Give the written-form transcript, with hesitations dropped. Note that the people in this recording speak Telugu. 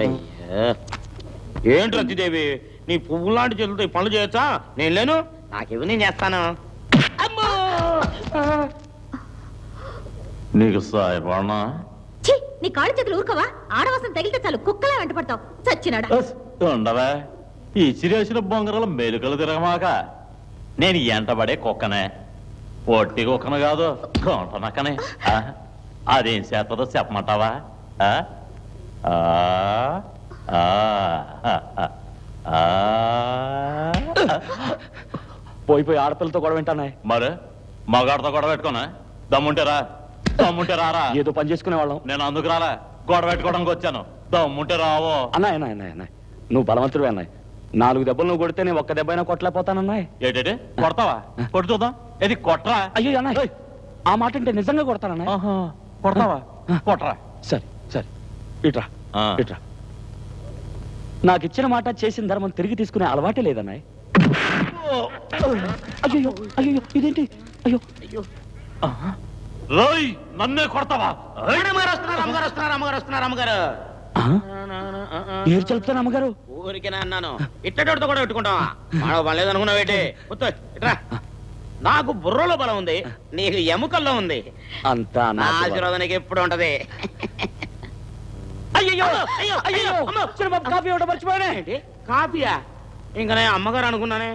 అయ్యా ఏంటి రతిదేవి, నీ పువ్వు లాంటి చేతులతో ఈ పనులు చేయొచ్చా? నేను లేను, నాకివి నేను చేస్తాను. అమ్మో! నీకు సాయపడనా? ఛీ, నీ కాళ్ళు చేతులు ఊరుకోవా? ఆడవాసం తగిలితే చాలు కుక్కలా వెంట పడతావు చచ్చినాడా. ఉండవా ఈ చిరేసిన బొంగరాల మెలుకలు తిరగమాక. నేను ఎంటబడే కుక్కనే, ఒట్టి కుక్కను కాదు గొంట నక్కనే. అదేం చేస్తుందో చెప్పమంటావా? పోయిపోయి ఆడపిల్లతో గొడవ వింటానా? మరి మగాడితో గొడవ పెట్టుకోనా? దమ్ముంటారా? దమ్ముంటే రారా. ఏదో పని చేసుకునే వాళ్ళం. నేను అందుకు రాలా, గొడవ పెట్టుకోవడానికి వచ్చాను. దమ్ముంటే రావో. అన్నాయ్ నువ్వు బలవంతుడు అన్నాయ్. 4 దెబ్బలు నువ్వు కొడితే నేను ఒక్క దెబ్బ అయినా కొట్టలేకపోతానన్నాయ్. ఏంటంటే కొడతావా? కొట్టు చూద్దాం. ఏది కొట్రా? అయ్యో అన్నాయ్, ఆ మాట అంటే నిజంగా కొడతానన్నాయ్. కొడతావా? కొట్రా. సరే సరే, ఇట్రా ఇట్రా. నాకు ఇచ్చిన మాట చేసిన ధర్మం తిరిగి తీసుకునే అలవాటే లేదన్నాయ్. అయ్యో అయ్యో ఇదేంటి? అయ్యో అయ్యో, రోయ్ నన్నే కొడతావా? అమ్మగారు వస్తున్నారు, అమ్మగారు వస్తున్నారు, అమ్మగారు వస్తున్నారు, అమ్మగారు. ఏరు చెప్తాను అమ్మగారు. ఊరికేనా అన్నాను, ఇట్టడితో కూడా పెట్టుకుంటావా? మాడవ పని లేదనుకున్నావు ఏంటి? కూర్చో, ఇట్రా. నాకు బుర్రలో బలం ఉంది, నీకు ఎముకల్లో ఉంది. అంతా నా ఆశీర్వాదం నీకు ఎప్పుడు ఉంటది. అయ్యో అయ్యో అయ్యో, కాఫీ ఇవ్వడం మర్చిపోయానే. కాఫీయా? ఇంకా నేను అమ్మగారు అనుకున్నానే.